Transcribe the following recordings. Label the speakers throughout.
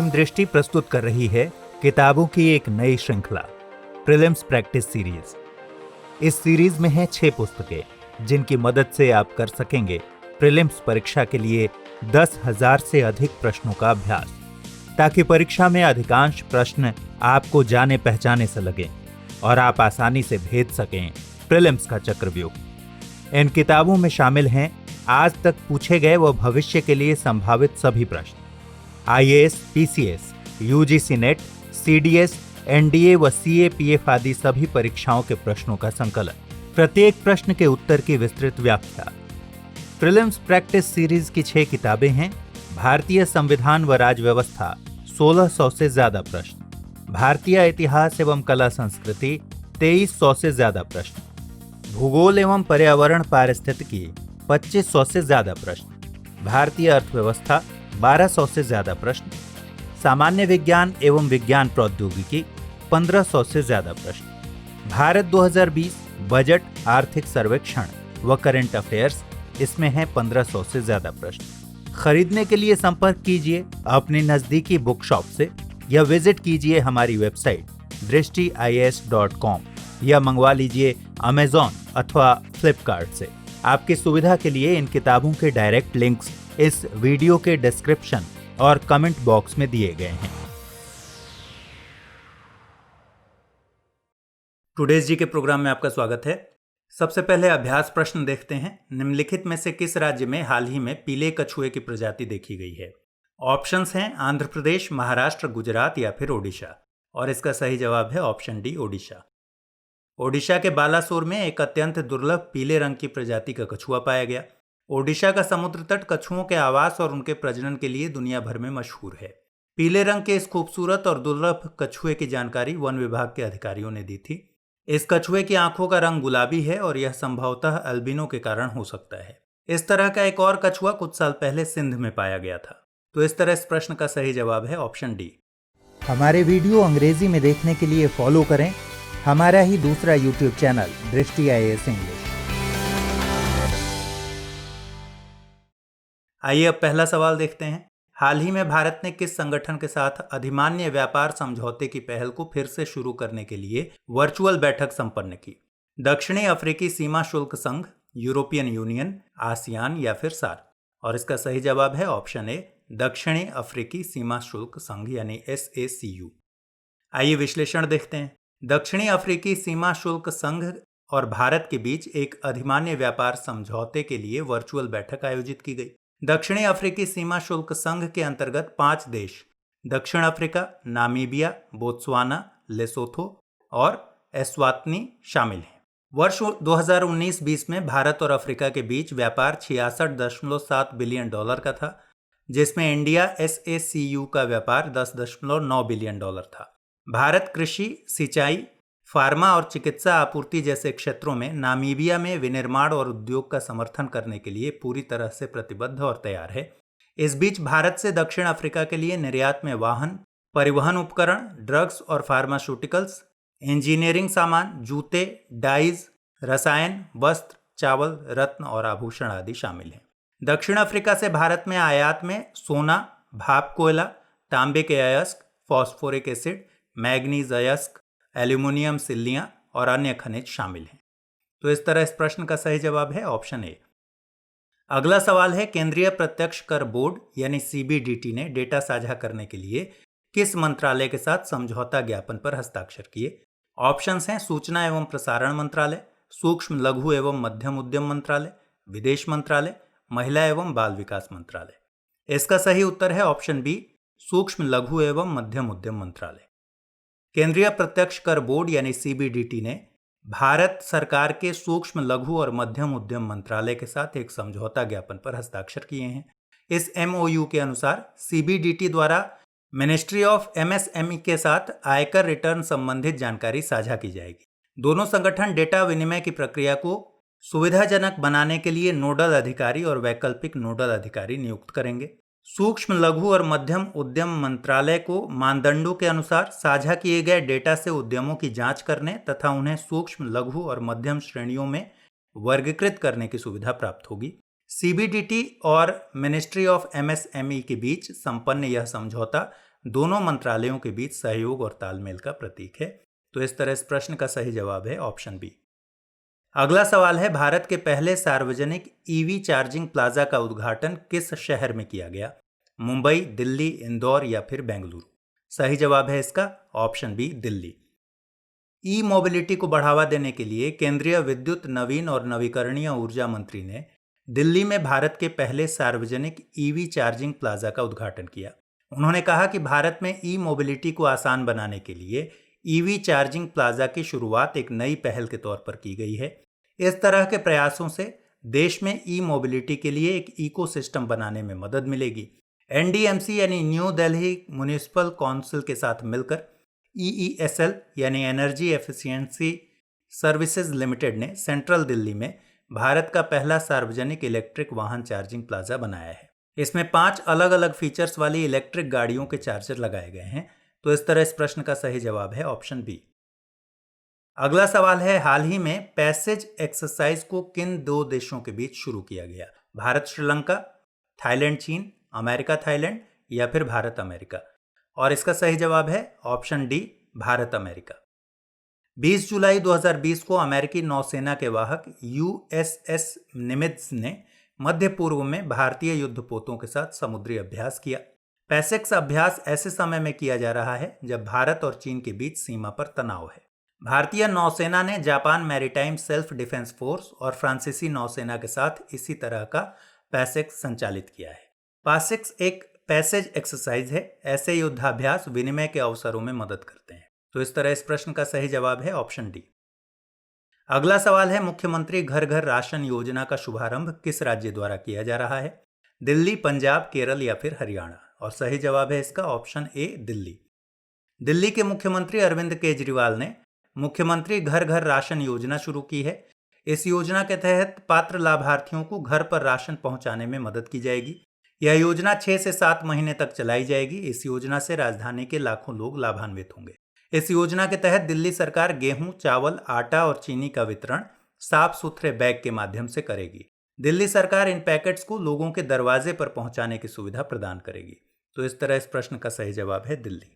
Speaker 1: Team दृष्टि प्रस्तुत कर रही है किताबों की एक नई श्रृंखला प्रीलिम्स प्रैक्टिस सीरीज। इस सीरीज में हैं 6 पुस्तकें जिनकी मदद से आप कर सकेंगे प्रीलिम्स परीक्षा के लिए 10,000 से अधिक प्रश्नों का अभ्यास, ताकि परीक्षा में अधिकांश प्रश्न आपको जाने पहचाने से लगें और आप आसानी से भेद सकें प्रीलिम्स का चक्रव्यूह। इन किताबों में शामिल हैं आज तक पूछे गए व भविष्य के लिए संभावित सभी प्रश्न, IAS, PCS, UGC net, CDS, NDA व सीएपीएफ आदि सभी परीक्षाओं के प्रश्नों का संकलन, प्रत्येक प्रश्न के उत्तर की विस्तृत व्याख्या। प्रीलिम्स प्रैक्टिस सीरीज की 6 किताबें हैं। भारतीय संविधान व राज्य व्यवस्था 1600 से ज्यादा प्रश्न, भारतीय इतिहास एवं कला संस्कृति 2300 से ज्यादा प्रश्न, भूगोल एवं पर्यावरण पारिस्थितिकी 2500 से ज्यादा प्रश्न, भारतीय अर्थव्यवस्था 1200 से ज्यादा प्रश्न, सामान्य विज्ञान एवं विज्ञान प्रौद्योगिकी 1500 से ज्यादा प्रश्न, भारत 2020 बजट, आर्थिक सर्वेक्षण व करंट अफेयर्स, इसमें हैं 1500 से ज्यादा प्रश्न। खरीदने के लिए संपर्क कीजिए अपनी नजदीकी बुक शॉप से या विजिट कीजिए हमारी वेबसाइट drishtiis.com या मंगवा लीजिए अमेज़न अथवा फ्लिपकार्ट से। आपकी सुविधा के लिए इन किताबों के डायरेक्ट लिंक्स इस वीडियो के डिस्क्रिप्शन और कमेंट बॉक्स में दिए गए हैं। टुडेज जी के प्रोग्राम में आपका स्वागत है। सबसे पहले अभ्यास प्रश्न देखते हैं। निम्नलिखित में से किस राज्य में हाल ही में पीले कछुए की प्रजाति देखी गई है? ऑप्शंस हैं आंध्र प्रदेश, महाराष्ट्र, गुजरात या फिर ओडिशा, और इसका सही जवाब है ऑप्शन डी, ओडिशा। ओडिशा के बालासोर में एक अत्यंत दुर्लभ पीले रंग की प्रजाति का कछुआ पाया गया। ओडिशा का समुद्र तट कछुओं के आवास और उनके प्रजनन के लिए दुनिया भर में मशहूर है। पीले रंग के इस खूबसूरत और दुर्लभ कछुए की जानकारी वन विभाग के अधिकारियों ने दी थी। इस कछुए की आंखों का रंग गुलाबी है और यह संभवतः अल्बिनो के कारण हो सकता है। इस तरह का एक और कछुआ कुछ साल पहले सिंध में पाया गया था। तो इस तरह इस प्रश्न का सही जवाब है ऑप्शन डी। हमारे वीडियो अंग्रेजी में देखने के लिए फॉलो करें हमारा ही दूसरा यूट्यूब चैनल दृष्टि आईएएस इंग्लिश। आइए अब पहला सवाल देखते हैं। हाल ही में भारत ने किस संगठन के साथ अधिमान्य व्यापार समझौते की पहल को फिर से शुरू करने के लिए वर्चुअल बैठक संपन्न की? दक्षिणी अफ्रीकी सीमा शुल्क संघ, यूरोपियन यूनियन, आसियान या फिर सार्क, और इसका सही जवाब है ऑप्शन ए, दक्षिणी अफ्रीकी सीमा शुल्क संघ यानी SACU। आइए विश्लेषण देखते हैं। दक्षिणी अफ्रीकी सीमा शुल्क संघ और भारत के बीच एक अधिमान्य व्यापार समझौते के लिए वर्चुअल बैठक आयोजित की गई। दक्षिणी अफ्रीकी सीमा शुल्क संघ के अंतर्गत 5 देश दक्षिण अफ्रीका, नामीबिया, बोत्सवाना, लेसोथो और एस्वातिनी शामिल हैं। वर्ष 2019-20 में भारत और अफ्रीका के बीच व्यापार $66.7 बिलियन का था, जिसमें इंडिया SACU का व्यापार $10.9 बिलियन था। भारत कृषि, सिंचाई, फार्मा और चिकित्सा आपूर्ति जैसे क्षेत्रों में नामीबिया में विनिर्माण और उद्योग का समर्थन करने के लिए पूरी तरह से प्रतिबद्ध और तैयार है। इस बीच भारत से दक्षिण अफ्रीका के लिए निर्यात में वाहन, परिवहन उपकरण, ड्रग्स और फार्मास्यूटिकल्स, इंजीनियरिंग सामान, जूते, डाइज, रसायन, वस्त्र, चावल, रत्न और आभूषण आदि शामिल हैं। दक्षिण अफ्रीका से भारत में आयात में सोना, भाप कोयला, तांबे के अयस्क, फॉस्फोरिक एसिड, मैग्नीज अयस्क, एल्यूमिनियम सिल्लियां और अन्य खनिज शामिल हैं। तो इस तरह इस प्रश्न का सही जवाब है ऑप्शन ए। अगला सवाल है, केंद्रीय प्रत्यक्ष कर बोर्ड यानी CBDT ने डेटा साझा करने के लिए किस मंत्रालय के साथ समझौता ज्ञापन पर हस्ताक्षर किए? ऑप्शंस हैं सूचना एवं प्रसारण मंत्रालय, सूक्ष्म लघु एवं मध्यम उद्यम मंत्रालय, विदेश मंत्रालय, महिला एवं बाल विकास मंत्रालय। इसका सही उत्तर है ऑप्शन बी, सूक्ष्म लघु एवं मध्यम उद्यम मंत्रालय। केंद्रीय प्रत्यक्ष कर बोर्ड यानी CBDT ने भारत सरकार के सूक्ष्म लघु और मध्यम उद्यम मंत्रालय के साथ एक समझौता ज्ञापन पर हस्ताक्षर किए हैं। इस MOU के अनुसार CBDT द्वारा मिनिस्ट्री ऑफ MSME के साथ आयकर रिटर्न संबंधित जानकारी साझा की जाएगी। दोनों संगठन डेटा विनिमय की प्रक्रिया को सुविधाजनक बनाने के लिए नोडल अधिकारी और वैकल्पिक नोडल अधिकारी नियुक्त करेंगे। सूक्ष्म लघु और मध्यम उद्यम मंत्रालय को मानदंडों के अनुसार साझा किए गए डेटा से उद्यमों की जांच करने तथा उन्हें सूक्ष्म लघु और मध्यम श्रेणियों में वर्गीकृत करने की सुविधा प्राप्त होगी। CBDT और मिनिस्ट्री ऑफ MSME के बीच संपन्न यह समझौता दोनों मंत्रालयों के बीच सहयोग और तालमेल का प्रतीक है। तो इस तरह इस प्रश्न का सही जवाब है ऑप्शन बी। अगला सवाल है, भारत के पहले सार्वजनिक ईवी चार्जिंग प्लाजा का उद्घाटन किस शहर में किया गया? मुंबई, दिल्ली, इंदौर या फिर बेंगलुरु? सही जवाब है इसका ऑप्शन बी, दिल्ली। ई मोबिलिटी को बढ़ावा देने के लिए केंद्रीय विद्युत, नवीन और नवीकरणीय ऊर्जा मंत्री ने दिल्ली में भारत के पहले सार्वजनिक ईवी चार्जिंग प्लाजा का उद्घाटन किया। उन्होंने कहा कि भारत में ई मोबिलिटी को आसान बनाने के लिए ईवी चार्जिंग प्लाजा की शुरुआत एक नई पहल के तौर पर की गई है। इस तरह के प्रयासों से देश में ई मोबिलिटी के लिए एक इकोसिस्टम बनाने में मदद मिलेगी। एनडीएमसी यानी न्यू दिल्ली म्युनिसिपल काउंसिल के साथ मिलकर ईईएसएल यानी एनर्जी एफिशिएंसी सर्विसेज लिमिटेड ने सेंट्रल दिल्ली में भारत का पहला सार्वजनिक इलेक्ट्रिक वाहन चार्जिंग प्लाजा बनाया है। इसमें 5 अलग अलग फीचर्स वाली इलेक्ट्रिक गाड़ियों के चार्जर लगाए गए हैं। तो इस तरह इस प्रश्न का सही जवाब है ऑप्शन बी। अगला सवाल है, हाल ही में पैसेज एक्सरसाइज को किन 2 देशों के बीच शुरू किया गया? भारत श्रीलंका, थाईलैंड चीन, अमेरिका थाईलैंड या फिर भारत अमेरिका? और इसका सही जवाब है ऑप्शन डी, भारत अमेरिका। 20 जुलाई 2020 को अमेरिकी नौसेना के वाहक यूएसएस निमित्ज ने मध्य पूर्व में भारतीय युद्धपोतों के साथ समुद्री अभ्यास किया। पैसेक्स अभ्यास ऐसे समय में किया जा रहा है जब भारत और चीन के बीच सीमा पर तनाव है। भारतीय नौसेना ने Japan maritime self defence force और फ्रांसीसी नौसेना के साथ इसी तरह का पैसेक्स संचालित किया है। पैसेक्स एक पैसेज एक्सरसाइज है। ऐसे युद्धाभ्यास विनिमय के अवसरों में मदद करते हैं। तो इस तरह इस प्रश्न का सही जवाब है ऑप्शन डी। अगला सवाल है, मुख्यमंत्री घर घर राशन योजना का शुभारंभ किस राज्य द्वारा किया जा रहा है? दिल्ली, पंजाब, केरल या फिर हरियाणा? और सही जवाब है इसका ऑप्शन ए, दिल्ली। दिल्ली के मुख्यमंत्री अरविंद केजरीवाल ने मुख्यमंत्री घर घर राशन योजना शुरू की है। इस योजना के तहत पात्र लाभार्थियों को घर पर राशन पहुंचाने में मदद की जाएगी। यह योजना 6 से 7 महीने तक चलाई जाएगी। इस योजना से राजधानी के लाखों लोग लाभान्वित होंगे। इस योजना के तहत दिल्ली सरकार गेहूं, चावल, आटा और चीनी का वितरण साफ सुथरे बैग के माध्यम से करेगी। दिल्ली सरकार इन पैकेट्स को लोगों के दरवाजे पर पहुंचाने की सुविधा प्रदान करेगी। तो इस तरह इस प्रश्न का सही जवाब है दिल्ली।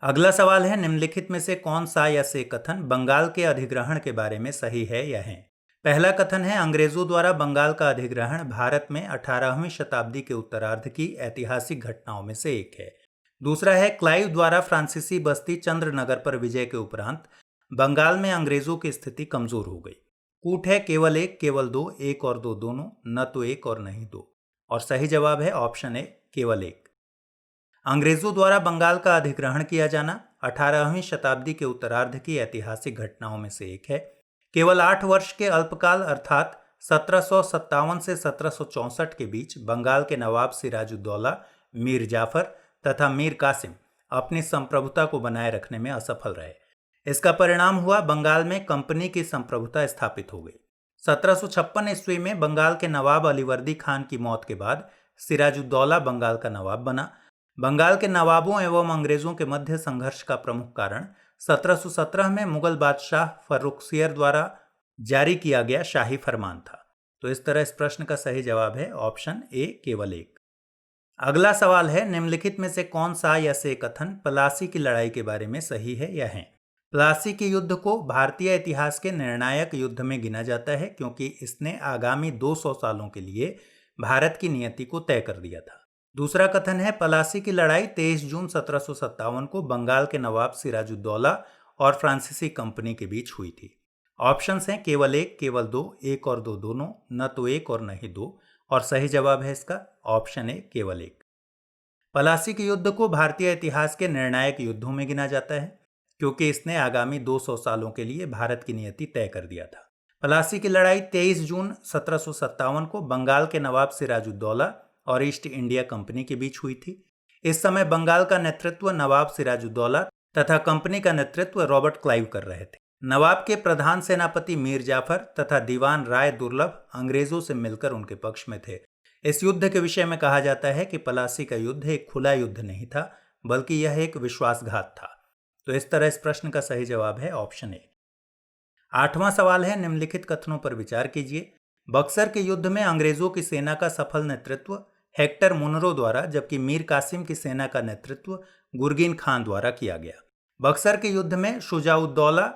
Speaker 1: अगला सवाल है, निम्नलिखित में से कौन सा या से कथन बंगाल के अधिग्रहण के बारे में सही है या है? पहला कथन है, अंग्रेजों द्वारा बंगाल का अधिग्रहण भारत में 18वीं शताब्दी के उत्तरार्ध की ऐतिहासिक घटनाओं में से एक है। दूसरा है, क्लाइव द्वारा फ्रांसीसी बस्ती चंद्रनगर पर विजय के उपरांत बंगाल में अंग्रेजों की स्थिति कमजोर हो गई। कूट है केवल एक, केवल दो, एक और दो दोनों, न तो एक और नहीं दो। और सही जवाब है ऑप्शन ए, केवल एक। अंग्रेजों द्वारा बंगाल का अधिग्रहण किया जाना 18वीं शताब्दी के उत्तरार्ध की ऐतिहासिक घटनाओं में से एक है। केवल 8 वर्ष के अल्पकाल अर्थात 1757 से 1764 के बीच बंगाल के नवाब सिराजुद्दौला, मीर जाफर तथा मीर कासिम अपनी संप्रभुता को बनाए रखने में असफल रहे। इसका परिणाम हुआ बंगाल में कंपनी की संप्रभुता स्थापित हो गई। 1756 ईस्वी में बंगाल के नवाब अलीवर्दी खान की मौत के बाद सिराजुद्दौला बंगाल का नवाब बना। बंगाल के नवाबों एवं अंग्रेजों के मध्य संघर्ष का प्रमुख कारण 1717 में मुगल बादशाह फर्रुखसियर द्वारा जारी किया गया शाही फरमान था। तो इस तरह इस प्रश्न का सही जवाब है ऑप्शन ए, केवल एक। अगला सवाल है, निम्नलिखित में से कौन सा या से कथन प्लासी की लड़ाई के बारे में सही है या है? प्लासी के युद्ध को भारतीय इतिहास के निर्णायक युद्ध में गिना जाता है क्योंकि इसने आगामी 200 सालों के लिए भारत की नियति को तय कर दिया था। दूसरा कथन है, प्लासी की लड़ाई 23 जून 1757 को बंगाल के नवाब सिराजुद्दौला और फ्रांसीसी कंपनी के बीच हुई थी। ऑप्शंस हैं केवल एक, केवल दो, एक और दो दोनों, न तो एक और नहीं दो। और सही जवाब है इसका ऑप्शन ए, केवल एक। प्लासी के युद्ध को भारतीय इतिहास के निर्णायक युद्धों में गिना जाता है क्योंकि इसने आगामी 200 सालों के लिए भारत की नियति तय कर दिया था। प्लासी की लड़ाई 23 जून 1757 को बंगाल के नवाब सिराजुद्दौला और ईस्ट इंडिया कंपनी के बीच हुई थी। इस समय बंगाल का नेतृत्व नवाब सिराजुद्दौला तथा कंपनी का नेतृत्व रॉबर्ट क्लाइव कर रहे थे। नवाब के प्रधान सेनापति मीर जाफर तथा दीवान राय दुर्लभ अंग्रेजों से मिलकर उनके पक्ष में थे। इस युद्ध के विषय में कहा जाता है कि प्लासी का युद्ध एक खुला युद्ध नहीं था बल्कि यह एक विश्वासघात था। तो इस तरह इस प्रश्न का सही जवाब है ऑप्शन ए। 8वां सवाल है, निम्नलिखित कथनों पर विचार कीजिए। बक्सर के युद्ध में अंग्रेजों की सेना का सफल नेतृत्व हेक्टर मुनरो द्वारा, जबकि मीर कासिम की सेना का नेतृत्व गुरगिन खान द्वारा किया गया। बक्सर के युद्ध में शुजाउद्दौला,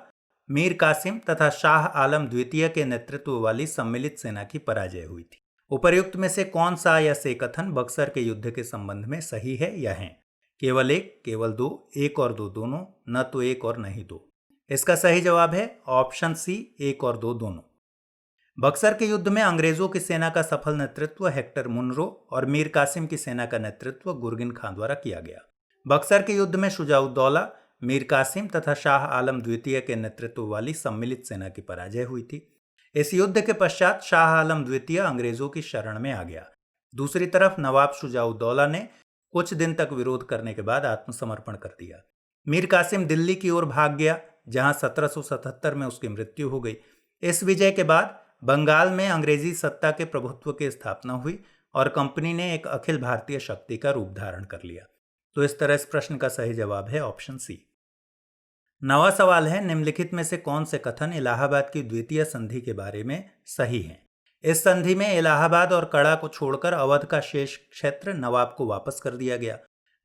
Speaker 1: मीर कासिम तथा शाह आलम द्वितीय के नेतृत्व वाली सम्मिलित सेना की पराजय हुई थी। उपर्युक्त में से कौन सा या से कथन बक्सर के युद्ध के संबंध में सही है या है? केवल एक, केवल दो, एक और दो दोनों, न तो एक और नहीं दो। इसका सही जवाब है ऑप्शन सी, एक और दो दोनों। बक्सर के युद्ध में अंग्रेजों की सेना का सफल नेतृत्व हेक्टर मुनरो और मीर कासिम की सेना का नेतृत्व गुरगिन खान द्वारा किया गया। बक्सर के युद्ध में शुजाउद्दौला, मीर कासिम तथा शाह आलम द्वितीय के नेतृत्व वाली सम्मिलित सेना की पराजय हुई थी। इस युद्ध के पश्चात शाह आलम द्वितीय अंग्रेजों की शरण में आ गया। दूसरी तरफ नवाब शुजाउद्दौला ने कुछ दिन तक विरोध करने के बाद आत्मसमर्पण कर दिया। मीर कासिम दिल्ली की ओर भाग गया, जहां 1777 में उसकी मृत्यु हो गई। इस विजय के बाद बंगाल में अंग्रेजी सत्ता के प्रभुत्व की स्थापना हुई और कंपनी ने एक अखिल भारतीय शक्ति का रूप धारण कर लिया। तो इस तरह इस प्रश्न का सही जवाब है ऑप्शन सी। नवा सवाल है, निम्नलिखित में से कौन से कथन इलाहाबाद की द्वितीय संधि के बारे में सही हैं? इस संधि में इलाहाबाद और कड़ा को छोड़कर अवध का शेष क्षेत्र नवाब को वापस कर दिया गया।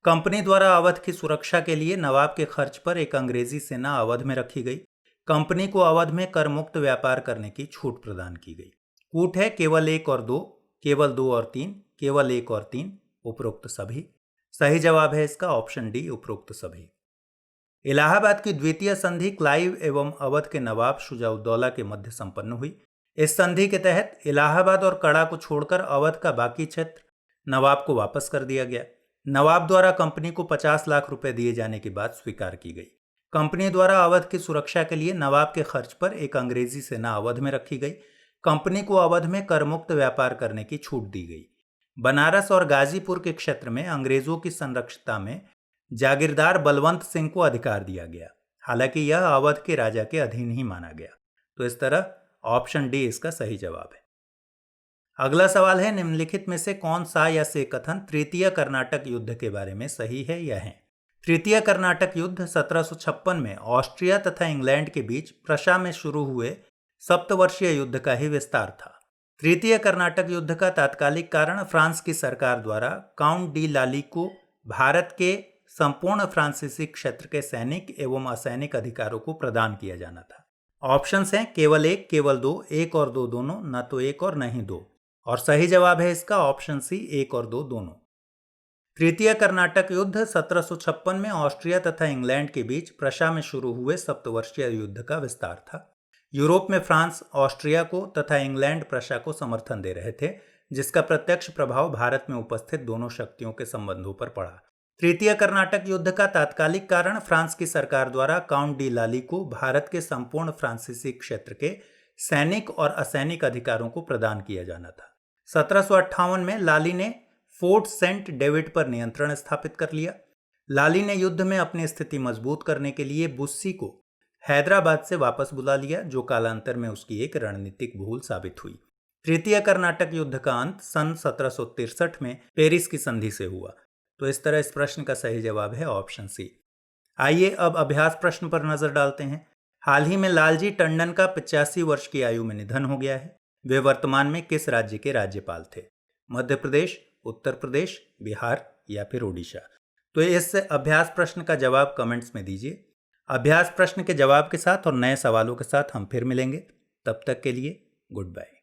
Speaker 1: कंपनी द्वारा अवध की सुरक्षा के लिए नवाब के खर्च पर एक अंग्रेजी सेना अवध में रखी गई। कंपनी को अवध में कर मुक्त व्यापार करने की छूट प्रदान की गई। कूट है केवल एक और दो, केवल दो और तीन, केवल एक और तीन, उपरोक्त सभी। सही जवाब है इसका ऑप्शन डी, उपरोक्त सभी। इलाहाबाद की द्वितीय संधि क्लाइव एवं अवध के नवाब शुजाउद्दौला के मध्य संपन्न हुई। इस संधि के तहत इलाहाबाद और कड़ा को छोड़कर अवध का बाकी क्षेत्र नवाब को वापस कर दिया गया। नवाब द्वारा कंपनी को 50 लाख रुपए दिए जाने की बात स्वीकार की गई। कंपनी द्वारा अवध की सुरक्षा के लिए नवाब के खर्च पर एक अंग्रेजी सेना अवध में रखी गई। कंपनी को अवध में कर मुक्त व्यापार करने की छूट दी गई। बनारस और गाजीपुर के क्षेत्र में अंग्रेजों की संरक्षिता में जागीरदार बलवंत सिंह को अधिकार दिया गया। हालांकि यह अवध के राजा के अधीन ही माना गया। तो इस तरह ऑप्शन डी इसका सही जवाब है। अगला सवाल है, निम्नलिखित में से कौन सा या से कथन तृतीय कर्नाटक युद्ध के बारे में सही है या है? तृतीय कर्नाटक युद्ध 1756 में ऑस्ट्रिया तथा इंग्लैंड के बीच प्रशा में शुरू हुए सप्तवर्षीय युद्ध का ही विस्तार था। तृतीय कर्नाटक युद्ध का तात्कालिक कारण फ्रांस की सरकार द्वारा काउंट डी लाली को भारत के संपूर्ण फ्रांसीसी क्षेत्र के सैनिक एवं असैनिक अधिकारों को प्रदान किया जाना था। ऑप्शंस हैं केवल एक, केवल दो, एक और दो दोनों, न तो एक और नहीं दो। और सही जवाब है इसका ऑप्शन सी, एक और दो दोनों। तृतीय कर्नाटक युद्ध 1756 में ऑस्ट्रिया तथा इंग्लैंड के बीच प्रशा में शुरू हुए सप्तवर्षीय युद्ध का विस्तार था। यूरोप में फ्रांस ऑस्ट्रिया को तथा इंग्लैंड प्रशा को समर्थन दे रहे थे, जिसका प्रत्यक्ष प्रभाव भारत में उपस्थित दोनों शक्तियों के संबंधों पर पड़ा। तृतीय कर्नाटक युद्ध का तात्कालिक कारण फ्रांस की सरकार द्वारा काउंट डी लाली को भारत के संपूर्ण फ्रांसीसी क्षेत्र के सैनिक और असैनिक अधिकारों को प्रदान किया जाना था। 1758 में लाली ने फोर्ट सेंट डेविड पर नियंत्रण स्थापित कर लिया। लाली ने युद्ध में अपनी स्थिति मजबूत करने के लिए बुस्सी को हैदराबाद से वापस बुला लिया, जो कालांतर में उसकी एक रणनीतिक भूल साबित हुई। तृतीय कर्नाटक युद्ध का अंत सन 1763 में पेरिस की संधि से हुआ। तो इस तरह इस प्रश्न का सही जवाब है ऑप्शन सी। आइए अब अभ्यास प्रश्न पर नजर डालते हैं। हाल ही में लालजी टंडन का 85 वर्ष की आयु में निधन हो गया है। वे वर्तमान में किस राज्य के राज्यपाल थे? मध्य प्रदेश, उत्तर प्रदेश, बिहार या फिर ओडिशा? तो इस अभ्यास प्रश्न का जवाब कमेंट्स में दीजिए। अभ्यास प्रश्न के जवाब के साथ और नए सवालों के साथ हम फिर मिलेंगे। तब तक के लिए गुड बाय।